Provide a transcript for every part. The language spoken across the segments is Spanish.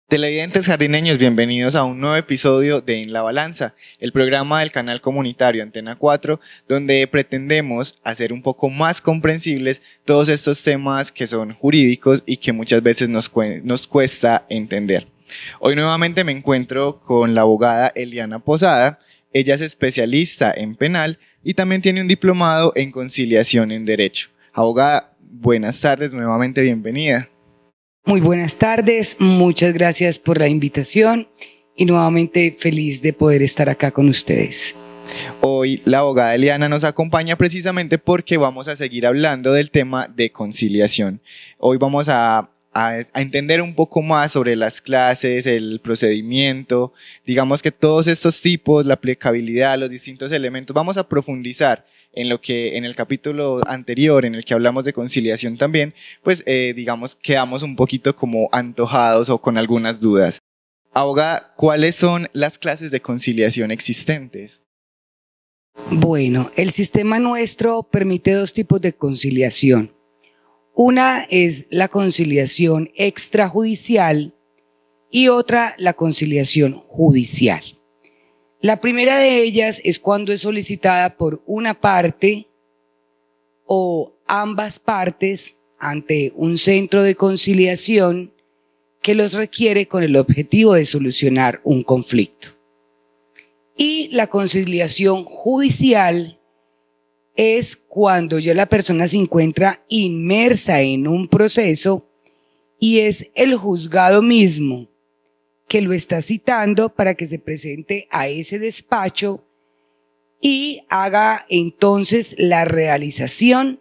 Televidentes jardineños, bienvenidos a un nuevo episodio de En la Balanza, el programa del canal comunitario Antena 4, donde pretendemos hacer un poco más comprensibles todos estos temas que son jurídicos y que muchas veces nos cuesta entender. Hoy nuevamente me encuentro con la abogada Eliana Posada. Ella es especialista en penal y también tiene un diplomado en conciliación en derecho. Abogada, buenas tardes, nuevamente bienvenida. Muy buenas tardes, muchas gracias por la invitación y nuevamente feliz de poder estar acá con ustedes. Hoy la abogada Eliana nos acompaña precisamente porque vamos a seguir hablando del tema de conciliación. Hoy vamos a entender un poco más sobre las clases, el procedimiento, digamos que todos estos tipos, la aplicabilidad, los distintos elementos, vamos a profundizar en lo que en el capítulo anterior, en el que hablamos de conciliación también, pues digamos quedamos un poquito como antojados o con algunas dudas. Abogada, ¿cuáles son las clases de conciliación existentes? Bueno, el sistema nuestro permite dos tipos de conciliación. Una es la conciliación extrajudicial y otra la conciliación judicial. La primera de ellas es cuando es solicitada por una parte o ambas partes ante un centro de conciliación que los requiere con el objetivo de solucionar un conflicto. Y la conciliación judicial es cuando ya la persona se encuentra inmersa en un proceso y es el juzgado mismo que lo está citando para que se presente a ese despacho y haga entonces la realización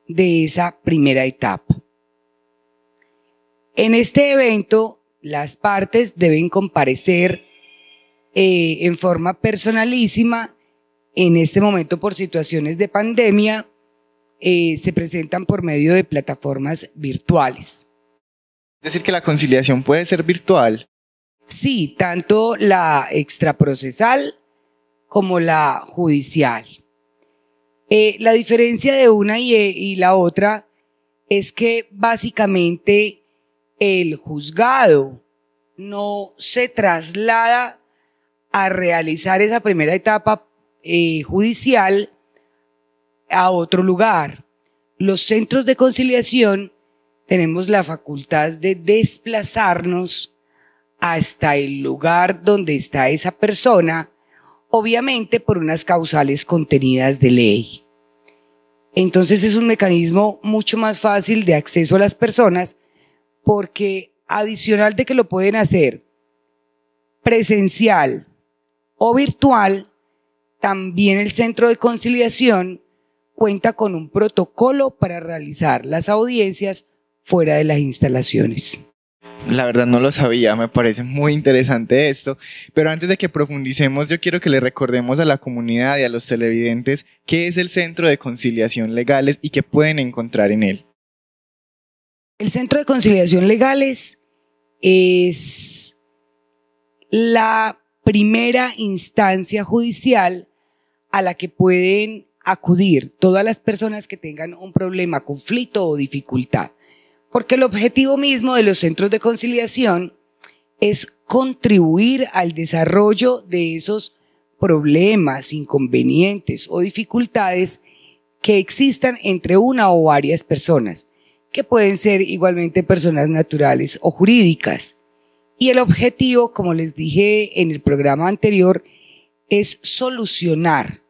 de esa primera etapa. En este evento, las partes deben comparecer en forma personalísima. En este momento, por situaciones de pandemia, se presentan por medio de plataformas virtuales. Es decir, que la conciliación puede ser virtual. Sí, tanto la extraprocesal como la judicial. La diferencia de una y la otra es que básicamente el juzgado no se traslada a realizar esa primera etapa judicial a otro lugar. Los centros de conciliación tenemos la facultad de desplazarnos hasta el lugar donde está esa persona, obviamente por unas causales contenidas de ley. Entonces es un mecanismo mucho más fácil de acceso a las personas porque adicional de que lo pueden hacer presencial o virtual, también el centro de conciliación cuenta con un protocolo para realizar las audiencias fuera de las instalaciones. La verdad no lo sabía, me parece muy interesante esto, pero antes de que profundicemos yo quiero que le recordemos a la comunidad y a los televidentes qué es el Centro de Conciliación Legales y qué pueden encontrar en él. El Centro de Conciliación Legales es la primera instancia judicial a la que pueden acudir todas las personas que tengan un problema, conflicto o dificultad. Porque el objetivo mismo de los centros de conciliación es contribuir al desarrollo de esos problemas, inconvenientes o dificultades que existan entre una o varias personas, que pueden ser igualmente personas naturales o jurídicas. Y el objetivo, como les dije en el programa anterior, es solucionar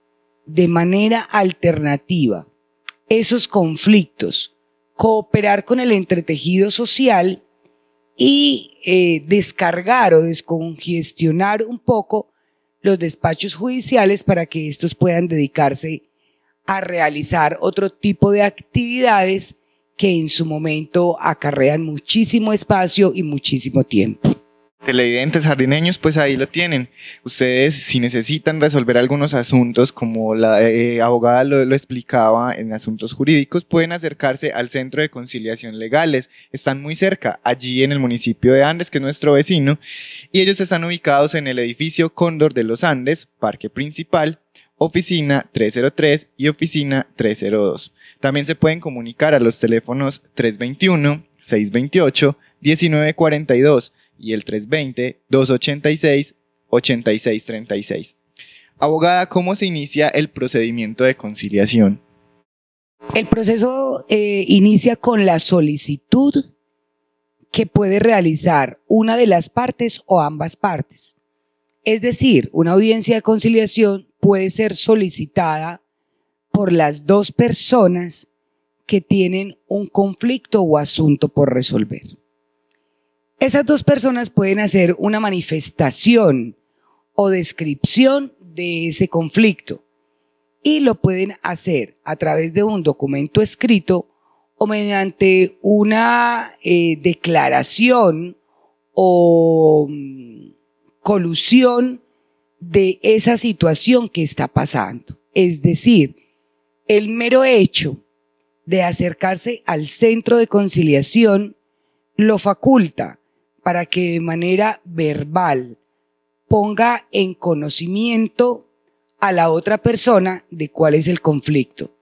de manera alternativa esos conflictos, cooperar con el entretejido social y descargar o descongestionar un poco los despachos judiciales para que estos puedan dedicarse a realizar otro tipo de actividades que en su momento acarrean muchísimo espacio y muchísimo tiempo. Televidentes jardineños, pues ahí lo tienen. Ustedes, si necesitan resolver algunos asuntos, como la abogada lo explicaba en asuntos jurídicos, pueden acercarse al Centro de Conciliación Legales. Están muy cerca, allí en el municipio de Andes, que es nuestro vecino, y ellos están ubicados en el edificio Cóndor de los Andes, Parque Principal, oficina 303 y oficina 302. También se pueden comunicar a los teléfonos 321-628-1942 y el 320-286-8636. Abogada, ¿cómo se inicia el procedimiento de conciliación? El proceso inicia con la solicitud que puede realizar una de las partes o ambas partes. Es decir, una audiencia de conciliación puede ser solicitada por las dos personas que tienen un conflicto o asunto por resolver. Esas dos personas pueden hacer una manifestación o descripción de ese conflicto y lo pueden hacer a través de un documento escrito o mediante una declaración o colusión de esa situación que está pasando. Es decir, el mero hecho de acercarse al centro de conciliación lo faculta para que de manera verbal ponga en conocimiento a la otra persona de cuál es el conflicto.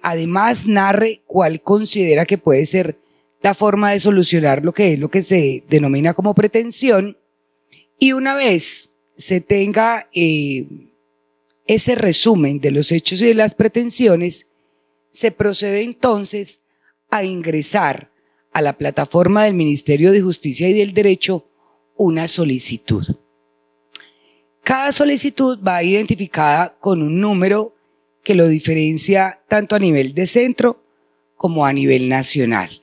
Además, narre cuál considera que puede ser la forma de solucionar lo que se denomina como pretensión, y una vez se tenga ese resumen de los hechos y de las pretensiones, se procede entonces a ingresar a la plataforma del Ministerio de Justicia y del Derecho una solicitud. Cada solicitud va identificada con un número que lo diferencia tanto a nivel de centro como a nivel nacional.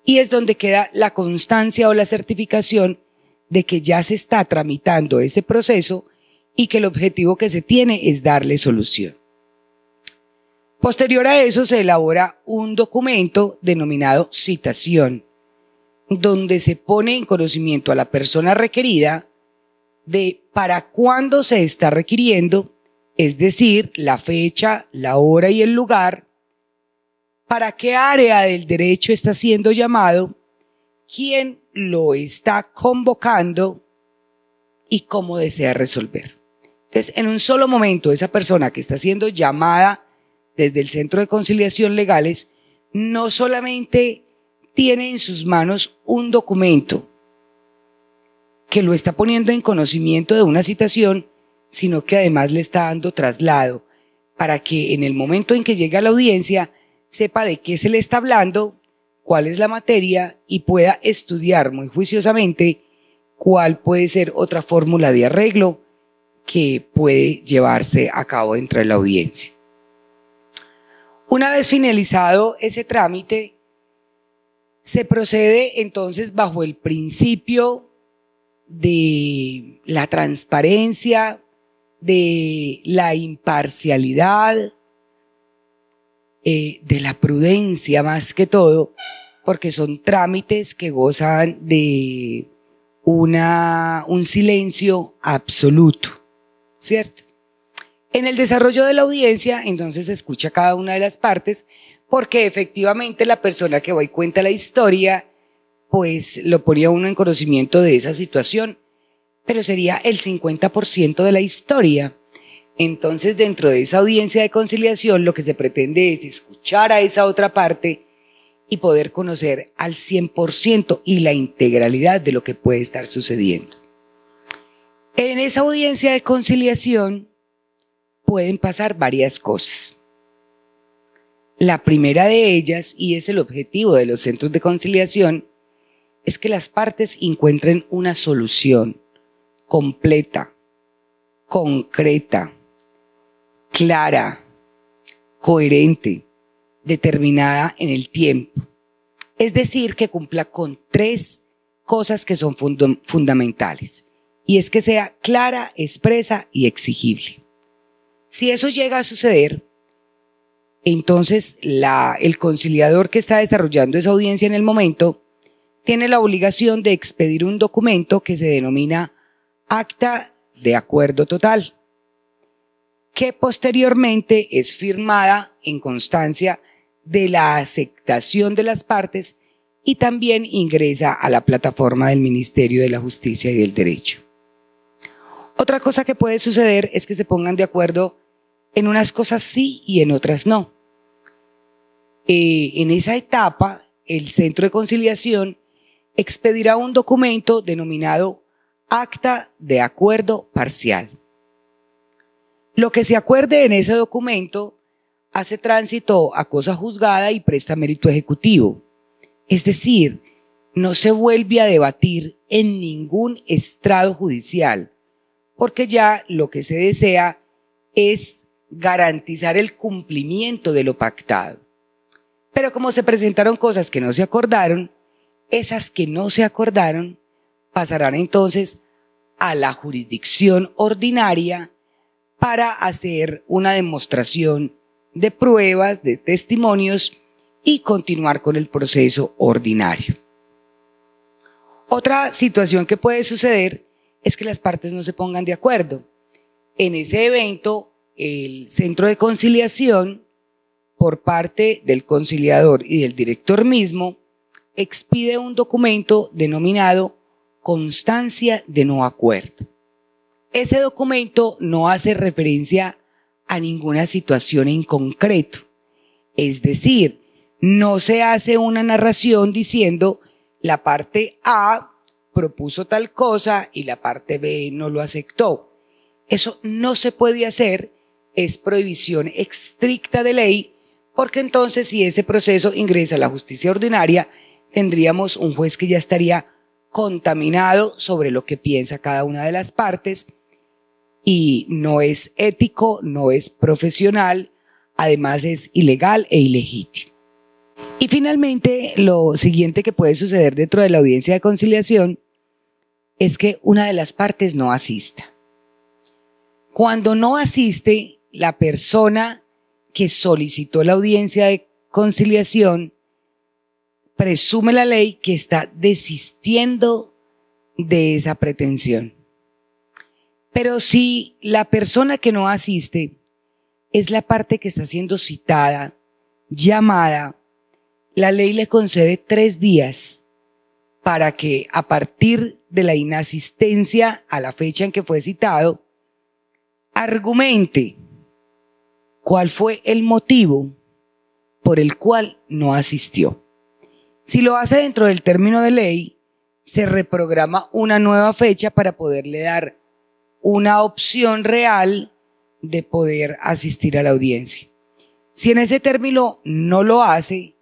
Y es donde queda la constancia o la certificación de que ya se está tramitando ese proceso y que el objetivo que se tiene es darle solución. Posterior a eso se elabora un documento denominado citación, donde se pone en conocimiento a la persona requerida de para cuándo se está requiriendo, es decir, la fecha, la hora y el lugar, para qué área del derecho está siendo llamado, quién lo está convocando y cómo desea resolver. Entonces, en un solo momento, esa persona que está siendo llamada desde el Centro de Conciliación Legales no solamente tiene en sus manos un documento que lo está poniendo en conocimiento de una citación, sino que además le está dando traslado para que en el momento en que llegue a la audiencia sepa de qué se le está hablando, cuál es la materia y pueda estudiar muy juiciosamente cuál puede ser otra fórmula de arreglo que puede llevarse a cabo dentro de la audiencia. Una vez finalizado ese trámite, se procede entonces bajo el principio de la transparencia, de la imparcialidad, de la prudencia más que todo, porque son trámites que gozan de un silencio absoluto, ¿cierto? En el desarrollo de la audiencia, entonces se escucha cada una de las partes, porque efectivamente la persona que va y cuenta la historia, pues lo ponía uno en conocimiento de esa situación, pero sería el 50% de la historia. Entonces, dentro de esa audiencia de conciliación, lo que se pretende es escuchar a esa otra parte y poder conocer al 100% y la integralidad de lo que puede estar sucediendo. En esa audiencia de conciliación pueden pasar varias cosas. La primera de ellas, y es el objetivo de los centros de conciliación, es que las partes encuentren una solución completa, concreta, clara, coherente, determinada en el tiempo. Es decir, que cumpla con 3 cosas que son fundamentales. Y es que sea clara, expresa y exigible. Si eso llega a suceder, entonces el conciliador que está desarrollando esa audiencia en el momento tiene la obligación de expedir un documento que se denomina acta de acuerdo total, que posteriormente es firmada en constancia de la aceptación de las partes y también ingresa a la plataforma del Ministerio de la Justicia y del Derecho. Otra cosa que puede suceder es que se pongan de acuerdo en unas cosas sí y en otras no. En esa etapa, el centro de conciliación expedirá un documento denominado Acta de Acuerdo Parcial. Lo que se acuerde en ese documento hace tránsito a cosa juzgada y presta mérito ejecutivo. Es decir, no se vuelve a debatir en ningún estrado judicial, porque ya lo que se desea es garantizar el cumplimiento de lo pactado. Pero como se presentaron cosas que no se acordaron, esas que no se acordaron pasarán entonces a la jurisdicción ordinaria para hacer una demostración de pruebas, de testimonios y continuar con el proceso ordinario. Otra situación que puede suceder es que las partes no se pongan de acuerdo. En ese evento, el centro de conciliación, por parte del conciliador y del director mismo, expide un documento denominado Constancia de No Acuerdo. Ese documento no hace referencia a ninguna situación en concreto. Es decir, no se hace una narración diciendo la parte A propuso tal cosa y la parte B no lo aceptó. Eso no se puede hacer, es prohibición estricta de ley, porque entonces si ese proceso ingresa a la justicia ordinaria, tendríamos un juez que ya estaría contaminado sobre lo que piensa cada una de las partes y no es ético, no es profesional, además es ilegal e ilegítimo. Y finalmente, lo siguiente que puede suceder dentro de la audiencia de conciliación es que una de las partes no asista. Cuando no asiste, la persona que solicitó la audiencia de conciliación presume la ley que está desistiendo de esa pretensión. Pero si la persona que no asiste es la parte que está siendo citada, llamada, la ley le concede 3 días para que a partir de la inasistencia a la fecha en que fue citado, argumente cuál fue el motivo por el cual no asistió. Si lo hace dentro del término de ley, se reprograma una nueva fecha para poderle dar una opción real de poder asistir a la audiencia. Si en ese término no lo hace,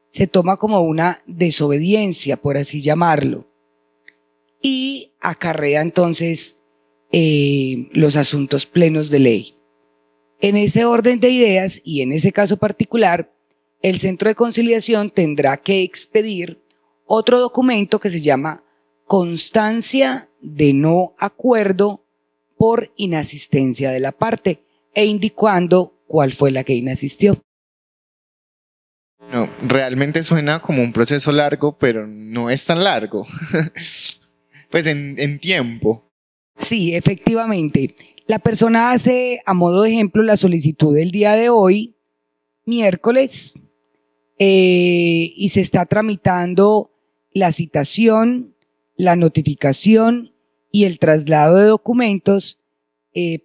se toma como una desobediencia, por así llamarlo, y acarrea entonces los asuntos plenos de ley. En ese orden de ideas y en ese caso particular, el centro de conciliación tendrá que expedir otro documento que se llama Constancia de No Acuerdo por inasistencia de la parte e indicando cuál fue la que inasistió. No, realmente suena como un proceso largo, pero no es tan largo. Pues en tiempo. Sí, efectivamente. La persona hace, a modo de ejemplo, la solicitud del día de hoy, miércoles, y se está tramitando la citación, la notificación y el traslado de documentos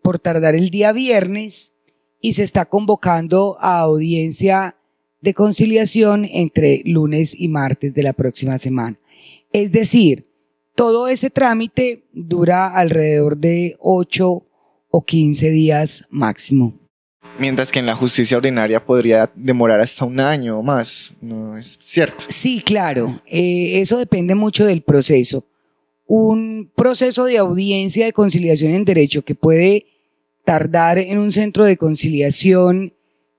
por tardar el día viernes, y se está convocando a audiencia de conciliación entre lunes y martes de la próxima semana. Es decir, todo ese trámite dura alrededor de 8 o 15 días máximo. Mientras que en la justicia ordinaria podría demorar hasta 1 año o más, ¿no es cierto? Sí, claro, eso depende mucho del proceso. Un proceso de audiencia de conciliación en derecho que puede tardar en un centro de conciliación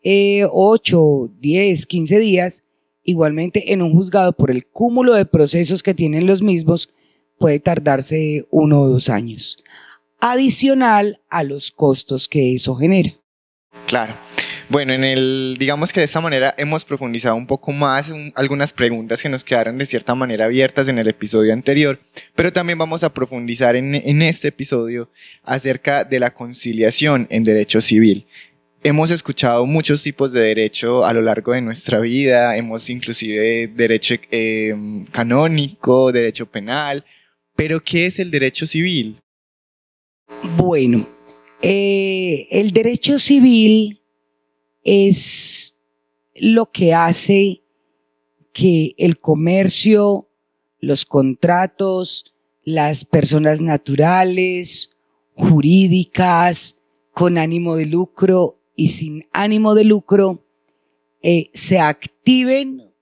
8, 10, 15 días, igualmente en un juzgado por el cúmulo de procesos que tienen los mismos, puede tardarse 1 o 2 años, adicional a los costos que eso genera. Claro. Bueno, digamos que de esta manera hemos profundizado un poco más en algunas preguntas que nos quedaron de cierta manera abiertas en el episodio anterior, pero también vamos a profundizar en este episodio acerca de la conciliación en derecho civil. Hemos escuchado muchos tipos de derecho a lo largo de nuestra vida, hemos inclusive derecho canónico, derecho penal, pero ¿qué es el derecho civil? Bueno, el derecho civil es lo que hace que el comercio, los contratos, las personas naturales, jurídicas, con ánimo de lucro y sin ánimo de lucro, se activen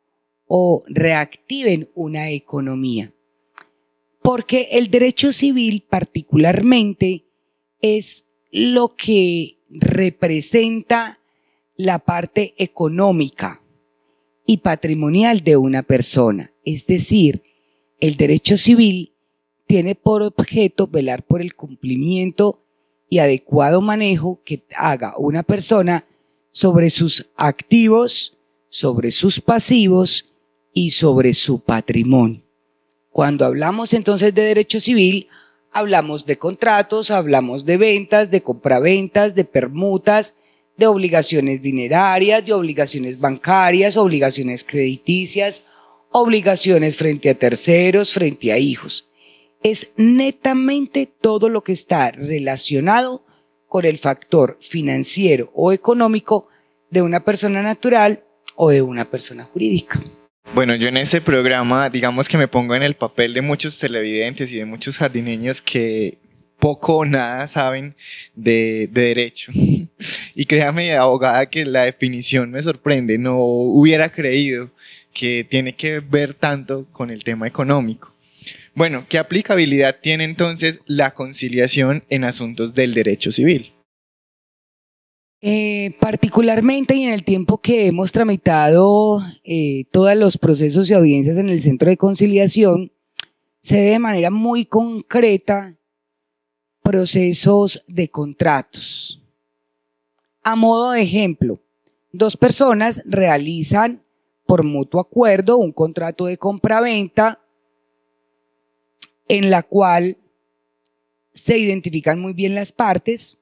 o reactiven una economía. Porque el derecho civil particularmente es lo que representa la parte económica y patrimonial de una persona. Es decir, el derecho civil tiene por objeto velar por el cumplimiento y adecuado manejo que haga una persona sobre sus activos, sobre sus pasivos y sobre su patrimonio. Cuando hablamos entonces de derecho civil, hablamos de contratos, hablamos de ventas, de compraventas, de permutas, de obligaciones dinerarias, de obligaciones bancarias, obligaciones crediticias, obligaciones frente a terceros, frente a hijos. Es netamente todo lo que está relacionado con el factor financiero o económico de una persona natural o de una persona jurídica. Bueno, yo en ese programa, digamos que me pongo en el papel de muchos televidentes y de muchos jardineños que poco o nada saben de derecho. Y créame, abogada, que la definición me sorprende. No hubiera creído que tiene que ver tanto con el tema económico. Bueno, ¿qué aplicabilidad tiene entonces la conciliación en asuntos del derecho civil? Particularmente y en el tiempo que hemos tramitado todos los procesos y audiencias en el Centro de Conciliación, se ve de manera muy concreta procesos de contratos. A modo de ejemplo, dos personas realizan por mutuo acuerdo un contrato de compraventa en la cual se identifican muy bien las partes,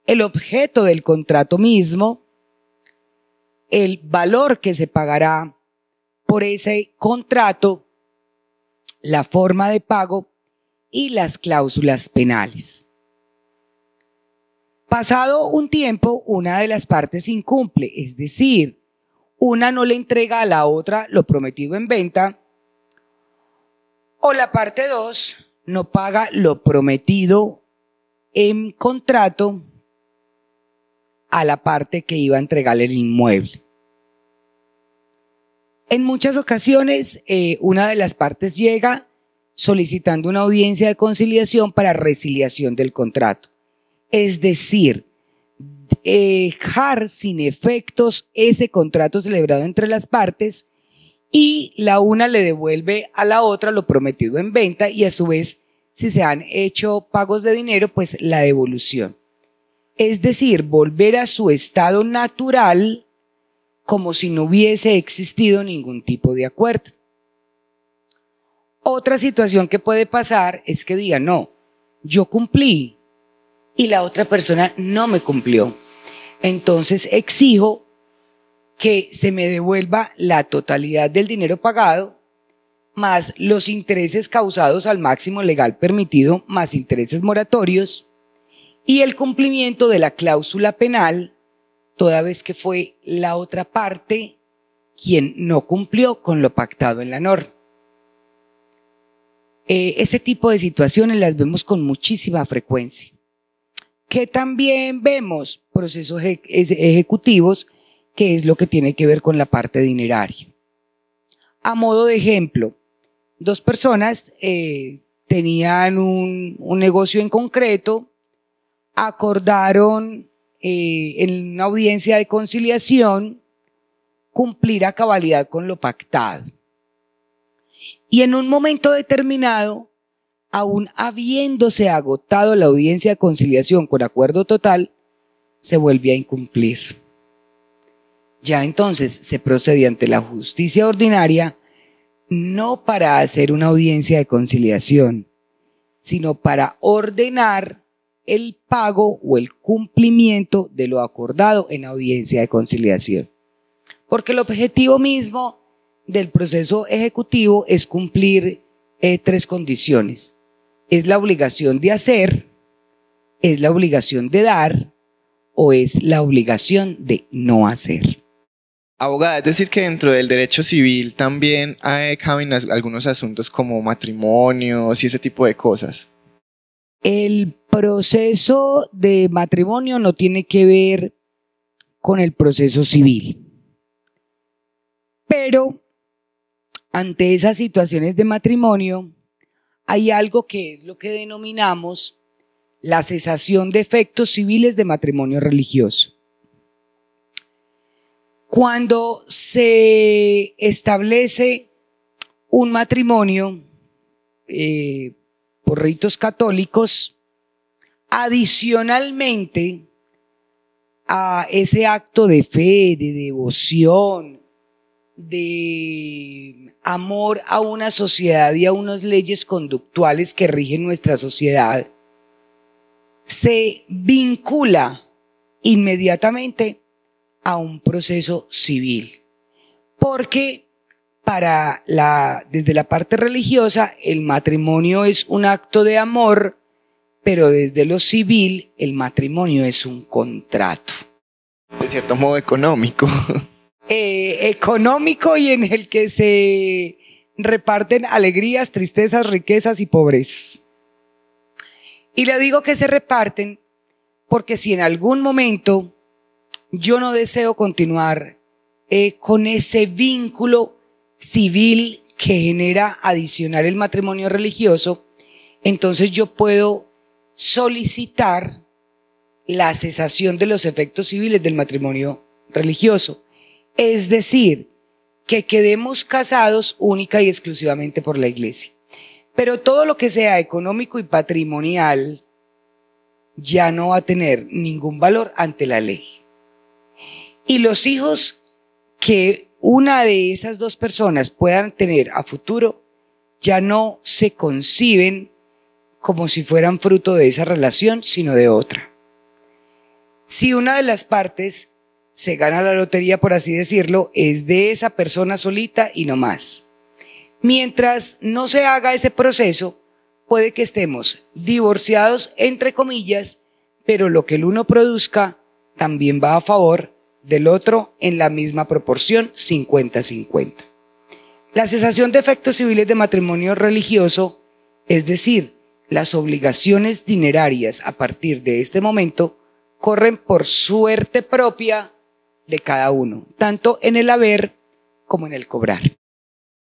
el objeto del contrato mismo, el valor que se pagará por ese contrato, la forma de pago y las cláusulas penales. Pasado un tiempo, una de las partes incumple, es decir, una no le entrega a la otra lo prometido en venta, o la parte 2 no paga lo prometido en contrato a la parte que iba a entregarle el inmueble. En muchas ocasiones, una de las partes llega solicitando una audiencia de conciliación para resiliación del contrato. Es decir, dejar sin efectos ese contrato celebrado entre las partes y la una le devuelve a la otra lo prometido en venta y a su vez, si se han hecho pagos de dinero, pues la devolución. Es decir, volver a su estado natural como si no hubiese existido ningún tipo de acuerdo. Otra situación que puede pasar es que diga, no, yo cumplí y la otra persona no me cumplió. Entonces exijo que se me devuelva la totalidad del dinero pagado, más los intereses causados al máximo legal permitido, más intereses moratorios, y el cumplimiento de la cláusula penal, toda vez que fue la otra parte quien no cumplió con lo pactado en la norma. Ese tipo de situaciones las vemos con muchísima frecuencia. Que también vemos procesos ejecutivos, que es lo que tiene que ver con la parte dineraria. A modo de ejemplo, dos personas tenían un negocio en concreto, acordaron en una audiencia de conciliación cumplir a cabalidad con lo pactado. Y en un momento determinado, aún habiéndose agotado la audiencia de conciliación con acuerdo total, se vuelve a incumplir. Ya entonces se procede ante la justicia ordinaria no para hacer una audiencia de conciliación, sino para ordenar el pago o el cumplimiento de lo acordado en audiencia de conciliación. Porque el objetivo mismo del proceso ejecutivo es cumplir tres condiciones. Es la obligación de hacer, es la obligación de dar o es la obligación de no hacer. Abogada, es decir que dentro del derecho civil también caben algunos asuntos como matrimonios y ese tipo de cosas. El proceso de matrimonio no tiene que ver con el proceso civil, pero ante esas situaciones de matrimonio hay algo que es lo que denominamos la cesación de efectos civiles de matrimonio religioso. Cuando se establece un matrimonio por ritos católicos, adicionalmente a ese acto de fe, de devoción, de amor a una sociedad y a unas leyes conductuales que rigen nuestra sociedad, se vincula inmediatamente a un proceso civil, porque desde la parte religiosa el matrimonio es un acto de amor, pero desde lo civil el matrimonio es un contrato. De cierto modo económico. Económico y en el que se reparten alegrías, tristezas, riquezas y pobrezas. Y le digo que se reparten porque si en algún momento yo no deseo continuar con ese vínculo civil que genera adicional el matrimonio religioso, entonces yo puedo solicitar la cesación de los efectos civiles del matrimonio religioso. Es decir, que quedemos casados única y exclusivamente por la iglesia. Pero todo lo que sea económico y patrimonial ya no va a tener ningún valor ante la ley. Y los hijos que una de esas dos personas puedan tener a futuro ya no se conciben como si fueran fruto de esa relación, sino de otra. Si una de las partes se gana la lotería, por así decirlo, es de esa persona solita y no más. Mientras no se haga ese proceso, puede que estemos divorciados, entre comillas, pero lo que el uno produzca también va a favor del otro en la misma proporción, 50-50. La cesación de efectos civiles de matrimonio religioso, es decir, las obligaciones dinerarias a partir de este momento, corren por suerte propia de cada uno, tanto en el haber como en el cobrar.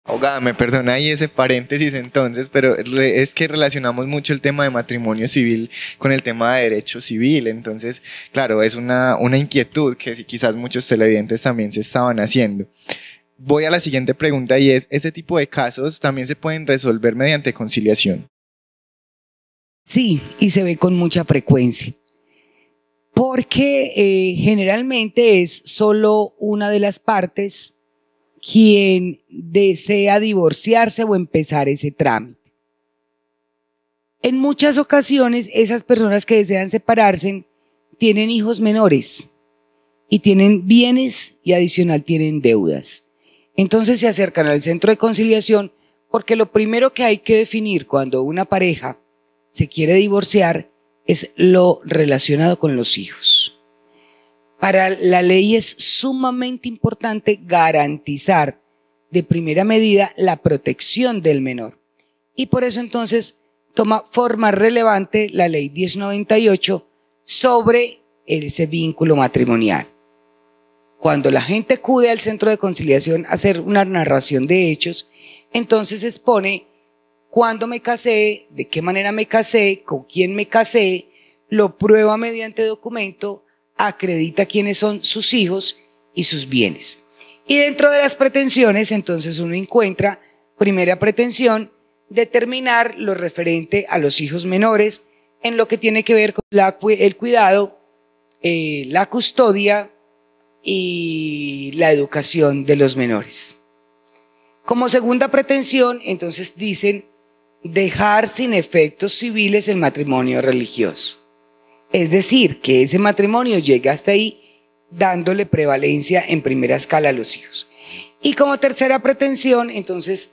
Abogada, me perdona ahí ese paréntesis entonces, pero es que relacionamos mucho el tema de matrimonio civil con el tema de derecho civil, entonces, claro, es una inquietud que quizás muchos televidentes también se estaban haciendo. Voy a la siguiente pregunta y es, ¿este tipo de casos también se pueden resolver mediante conciliación? Sí, y se ve con mucha frecuencia, porque generalmente es solo una de las partes quien desea divorciarse o empezar ese trámite. En muchas ocasiones, esas personas que desean separarse tienen hijos menores y tienen bienes y adicional tienen deudas. Entonces se acercan al centro de conciliación porque lo primero que hay que definir cuando una pareja se quiere divorciar es lo relacionado con los hijos. Para la ley es sumamente importante garantizar de primera medida la protección del menor. Y por eso entonces toma forma relevante la ley 1098 sobre ese vínculo matrimonial. Cuando la gente acude al centro de conciliación a hacer una narración de hechos, entonces expone cuándo me casé, de qué manera me casé, con quién me casé, lo prueba mediante documento, acredita quiénes son sus hijos y sus bienes. Y dentro de las pretensiones, entonces uno encuentra, primera pretensión, determinar lo referente a los hijos menores en lo que tiene que ver con el cuidado, la custodia y la educación de los menores. Como segunda pretensión, entonces dicen dejar sin efectos civiles el matrimonio religioso. Es decir, que ese matrimonio llegue hasta ahí dándole prevalencia en primera escala a los hijos. Y como tercera pretensión, entonces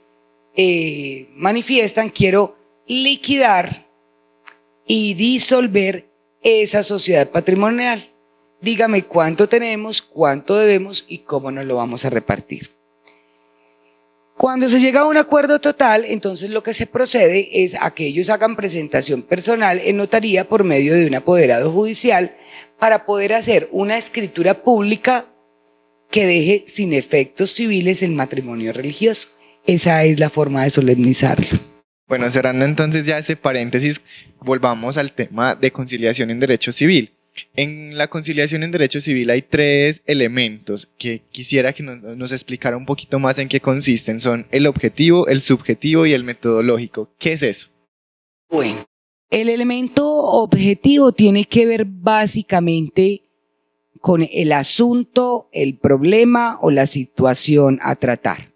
manifiestan, quiero liquidar y disolver esa sociedad patrimonial. dígame cuánto tenemos, cuánto debemos y cómo nos lo vamos a repartir. Cuando se llega a un acuerdo total, entonces lo que se procede es a que ellos hagan presentación personal en notaría por medio de un apoderado judicial para poder hacer una escritura pública que deje sin efectos civiles el matrimonio religioso. Esa es la forma de solemnizarlo. Bueno, cerrando entonces ya ese paréntesis, volvamos al tema de conciliación en derecho civil. En la conciliación en derecho civil hay 3 elementos que quisiera que nos explicara un poquito más en qué consisten. Son el objetivo, el subjetivo y el metodológico. ¿Qué es eso? Bueno, el elemento objetivo tiene que ver básicamente con el asunto, el problema o la situación a tratar.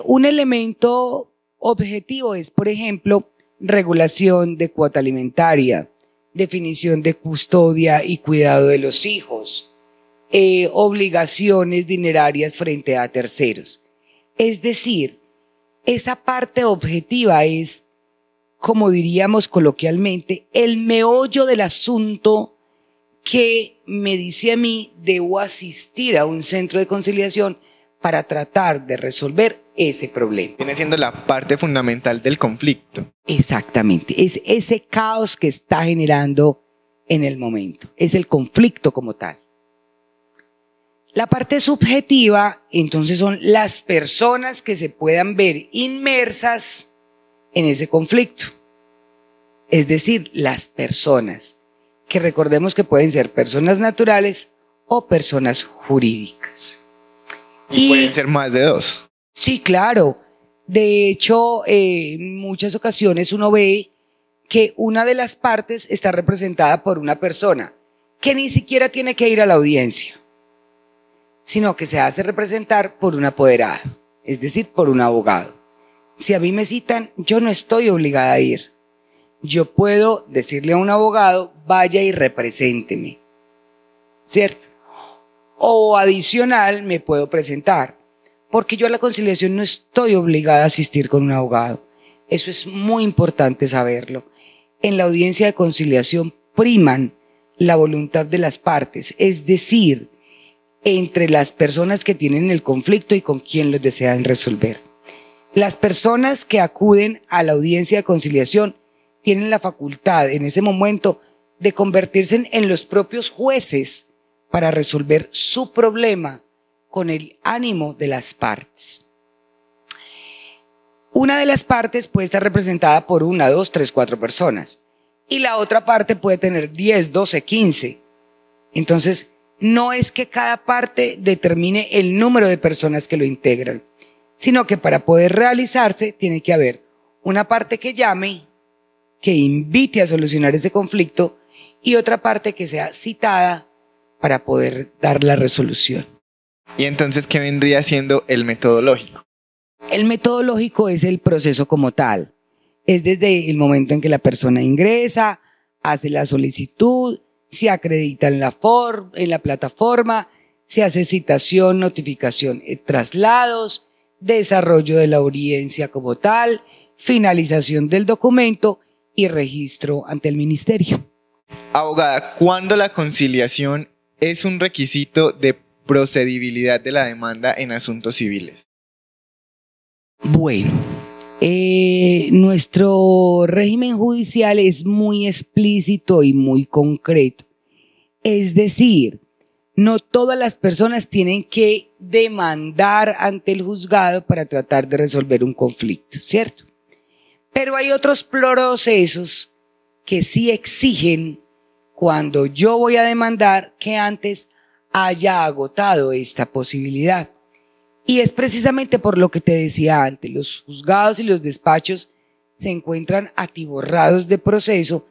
Un elemento objetivo es, por ejemplo, regulación de cuota alimentaria, definición de custodia y cuidado de los hijos, obligaciones dinerarias frente a terceros. Es decir, esa parte objetiva es, como diríamos coloquialmente, el meollo del asunto que me dice a mí, debo asistir a un centro de conciliación para tratar de resolver ese problema. Viene siendo la parte fundamental del conflicto. Exactamente, es ese caos que está generando en el momento, es el conflicto como tal. La parte subjetiva, entonces, son las personas que se puedan ver inmersas en ese conflicto. Es decir, las personas, que recordemos que pueden ser personas naturales o personas jurídicas. Y pueden ser más de 2. Sí, claro. De hecho, en muchas ocasiones uno ve que una de las partes está representada por una persona que ni siquiera tiene que ir a la audiencia, sino que se hace representar por un apoderado, es decir, por un abogado. Si a mí me citan, yo no estoy obligada a ir. Yo puedo decirle a un abogado, vaya y represénteme, ¿cierto? O adicional, me puedo presentar, porque yo a la conciliación no estoy obligada a asistir con un abogado. Eso es muy importante saberlo. En la audiencia de conciliación priman la voluntad de las partes, es decir, entre las personas que tienen el conflicto y con quien los desean resolver. Las personas que acuden a la audiencia de conciliación tienen la facultad en ese momento de convertirse en los propios jueces para resolver su problema con el ánimo de las partes. Una de las partes puede estar representada por 1, 2, 3, 4 personas y la otra parte puede tener 10, 12, 15. Entonces, no es que cada parte determine el número de personas que lo integran, sino que para poder realizarse tiene que haber una parte que llame, que invite a solucionar ese conflicto y otra parte que sea citada para poder dar la resolución. ¿Y entonces qué vendría siendo el metodológico? El metodológico es el proceso como tal. Es desde el momento en que la persona ingresa, hace la solicitud, se acredita en la plataforma, se hace citación, notificación, traslados, desarrollo de la audiencia como tal, finalización del documento y registro ante el ministerio. Abogada, ¿cuándo la conciliación es un requisito de procedibilidad de la demanda en asuntos civiles? Bueno, nuestro régimen judicial es muy explícito y muy concreto. Es decir, no todas las personas tienen que demandar ante el juzgado para tratar de resolver un conflicto, ¿cierto? Pero hay otros procesos que sí exigen, cuando yo voy a demandar, que antes haya agotado esta posibilidad. Y es precisamente por lo que te decía antes, los juzgados y los despachos se encuentran atiborrados de proceso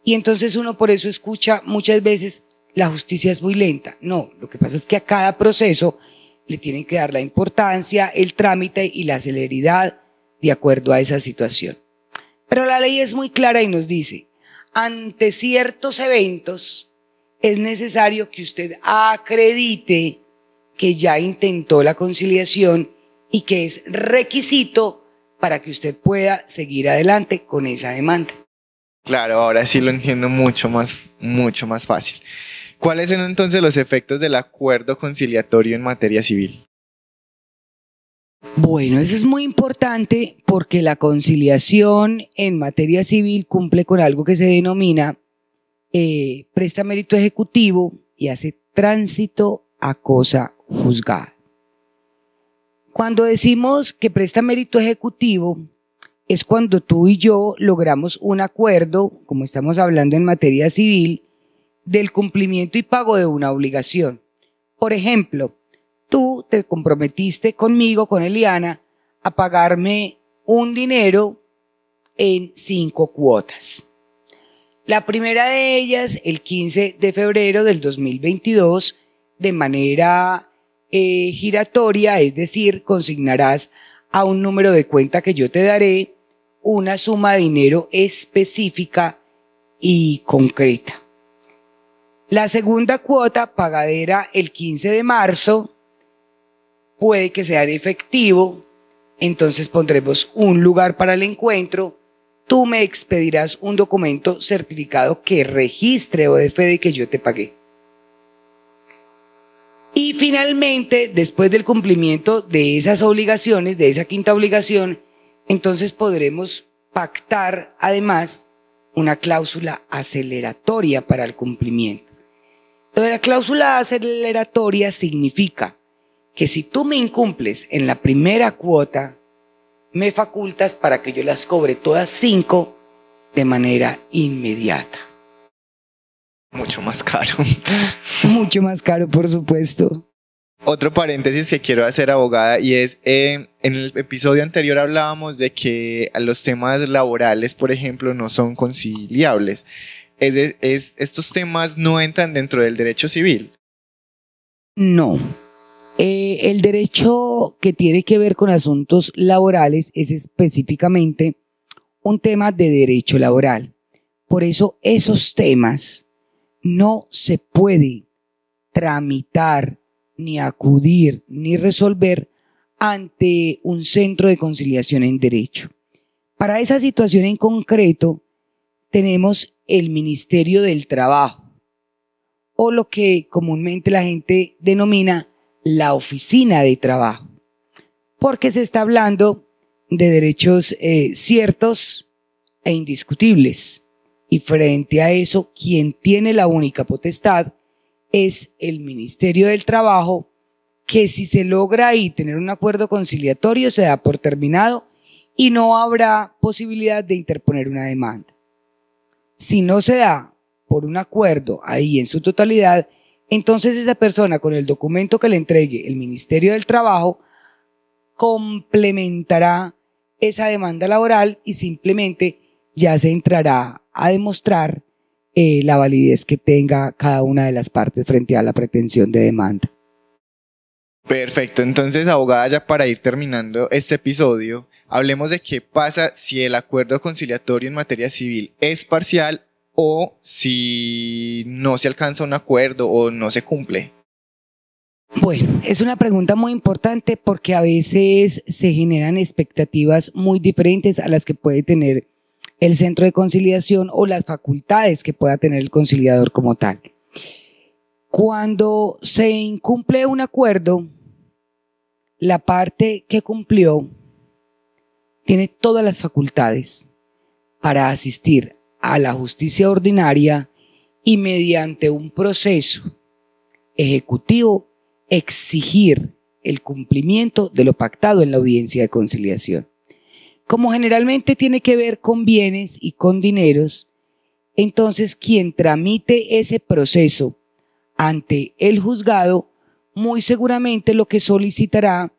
y entonces uno por eso escucha muchas veces la justicia es muy lenta. No, lo que pasa es que a cada proceso le tienen que dar la importancia, el trámite y la celeridad de acuerdo a esa situación. Pero la ley es muy clara y nos dice, ante ciertos eventos es necesario que usted acredite que ya intentó la conciliación y que es requisito para que usted pueda seguir adelante con esa demanda. Claro, ahora sí lo entiendo mucho más fácil. ¿Cuáles son entonces los efectos del acuerdo conciliatorio en materia civil? Bueno, eso es muy importante porque la conciliación en materia civil cumple con algo que se denomina presta mérito ejecutivo y hace tránsito a cosa juzgada. Cuando decimos que presta mérito ejecutivo, es cuando tú y yo logramos un acuerdo, como estamos hablando en materia civil, del cumplimiento y pago de una obligación. Por ejemplo, tú te comprometiste conmigo, con Eliana, a pagarme un dinero en 5 cuotas. La primera de ellas, el 15 de febrero del 2022, de manera giratoria, es decir, consignarás a un número de cuenta que yo te daré una suma de dinero específica y concreta. La segunda cuota, pagadera el 15 de marzo, puede que sea en efectivo, entonces pondremos un lugar para el encuentro, tú me expedirás un documento certificado que registre o de fe de que yo te pagué. Y finalmente, después del cumplimiento de esas obligaciones, de esa quinta obligación, entonces podremos pactar además una cláusula aceleratoria para el cumplimiento. Lo de la cláusula aceleratoria significa que si tú me incumples en la primera cuota, me facultas para que yo las cobre todas 5 de manera inmediata. Mucho más caro. Mucho más caro, por supuesto. Otro paréntesis que quiero hacer, abogada, y es, en el episodio anterior hablábamos de que los temas laborales, por ejemplo, no son conciliables. Estos temas no entran dentro del derecho civil. No. El derecho que tiene que ver con asuntos laborales es específicamente un tema de derecho laboral. Por eso esos temas no se puede tramitar, ni acudir, ni resolver ante un centro de conciliación en derecho. Para esa situación en concreto, tenemos el Ministerio del Trabajo, o lo que comúnmente la gente denomina la oficina de trabajo, porque se está hablando de derechos ciertos e indiscutibles. Y frente a eso, quien tiene la única potestad es el Ministerio del Trabajo, que si se logra ahí tener un acuerdo conciliatorio, se da por terminado y no habrá posibilidad de interponer una demanda. Si no se da por un acuerdo ahí en su totalidad, entonces esa persona con el documento que le entregue el Ministerio del Trabajo complementará esa demanda laboral y simplemente ya se entrará a demostrar la validez que tenga cada una de las partes frente a la pretensión de demanda. Perfecto, entonces, abogada, ya para ir terminando este episodio, hablemos de qué pasa si el acuerdo conciliatorio en materia civil es parcial o si no se alcanza un acuerdo o no se cumple. Bueno, es una pregunta muy importante porque a veces se generan expectativas muy diferentes a las que puede tener el centro de conciliación o las facultades que pueda tener el conciliador como tal. Cuando se incumple un acuerdo, la parte que cumplió tiene todas las facultades para asistir a la justicia ordinaria y mediante un proceso ejecutivo exigir el cumplimiento de lo pactado en la audiencia de conciliación. Como generalmente tiene que ver con bienes y con dineros, entonces quien tramite ese proceso ante el juzgado, muy seguramente lo que solicitará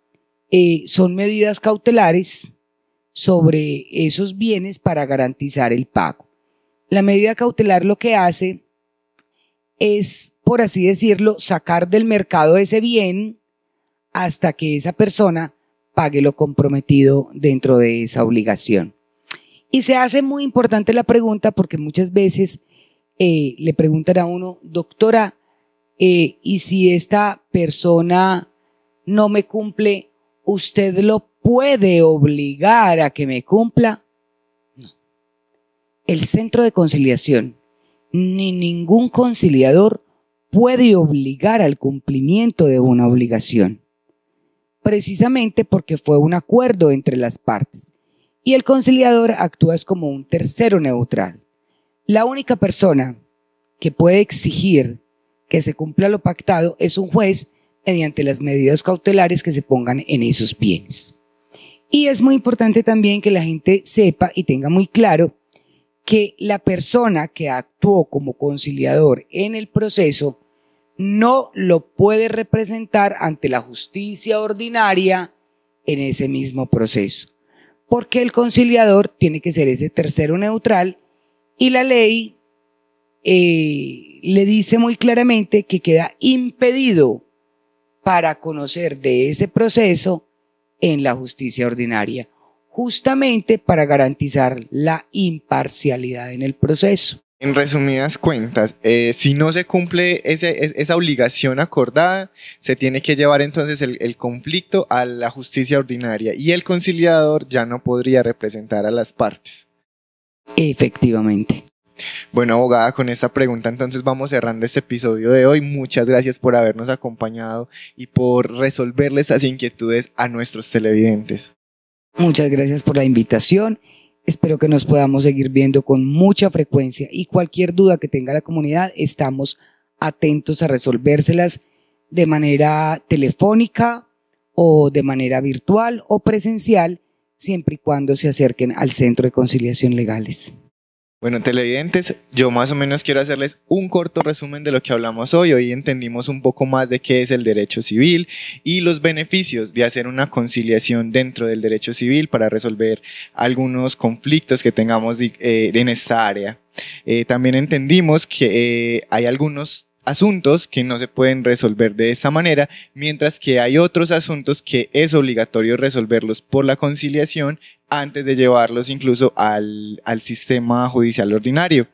son medidas cautelares sobre esos bienes para garantizar el pago. La medida cautelar lo que hace es, por así decirlo, sacar del mercado ese bien hasta que esa persona pague lo comprometido dentro de esa obligación. Y se hace muy importante la pregunta porque muchas veces le preguntan a uno, doctora, ¿y si esta persona no me cumple, usted lo puede obligar a que me cumpla? No. El centro de conciliación ni ningún conciliador puede obligar al cumplimiento de una obligación, precisamente porque fue un acuerdo entre las partes, y el conciliador actúa como un tercero neutral. La única persona que puede exigir que se cumpla lo pactado es un juez mediante las medidas cautelares que se pongan en esos bienes. Y es muy importante también que la gente sepa y tenga muy claro que la persona que actuó como conciliador en el proceso no lo puede representar ante la justicia ordinaria en ese mismo proceso, porque el conciliador tiene que ser ese tercero neutral y la ley le dice muy claramente que queda impedido para conocer de ese proceso en la justicia ordinaria, justamente para garantizar la imparcialidad en el proceso. En resumidas cuentas, si no se cumple esa obligación acordada, se tiene que llevar entonces el conflicto a la justicia ordinaria y el conciliador ya no podría representar a las partes. Efectivamente. Bueno, abogada, con esta pregunta entonces vamos cerrando este episodio de hoy. Muchas gracias por habernos acompañado y por resolverle estas inquietudes a nuestros televidentes. Muchas gracias por la invitación. Espero que nos podamos seguir viendo con mucha frecuencia y cualquier duda que tenga la comunidad, estamos atentos a resolvérselas de manera telefónica o de manera virtual o presencial, siempre y cuando se acerquen al Centro de Conciliación Legales. Bueno, televidentes, yo más o menos quiero hacerles un corto resumen de lo que hablamos hoy. Hoy entendimos un poco más de qué es el derecho civil y los beneficios de hacer una conciliación dentro del derecho civil para resolver algunos conflictos que tengamos en esta área. También entendimos que hay algunos asuntos que no se pueden resolver de esta manera, mientras que hay otros asuntos que es obligatorio resolverlos por la conciliación antes de llevarlos incluso al sistema judicial ordinario.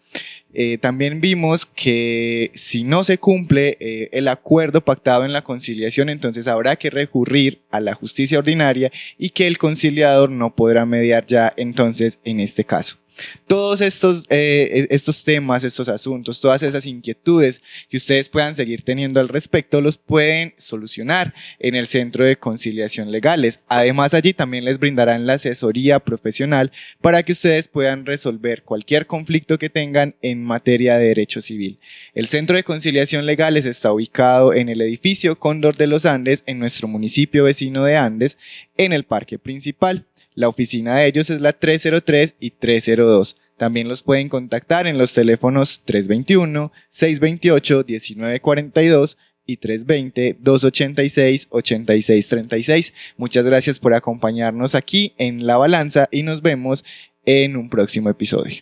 También vimos que si no se cumple el acuerdo pactado en la conciliación, entonces habrá que recurrir a la justicia ordinaria y que el conciliador no podrá mediar ya entonces en este caso. Todos estos temas, estos asuntos, todas esas inquietudes que ustedes puedan seguir teniendo al respecto, los pueden solucionar en el Centro de Conciliación Legales. Además, allí también les brindarán la asesoría profesional para que ustedes puedan resolver cualquier conflicto que tengan en materia de derecho civil. El Centro de Conciliación Legales está ubicado en el edificio Cóndor de los Andes, en nuestro municipio vecino de Andes, en el Parque Principal. La oficina de ellos es la 303 y 302. También los pueden contactar en los teléfonos 321-628-1942 y 320-286-8636. Muchas gracias por acompañarnos aquí en La Balanza y nos vemos en un próximo episodio.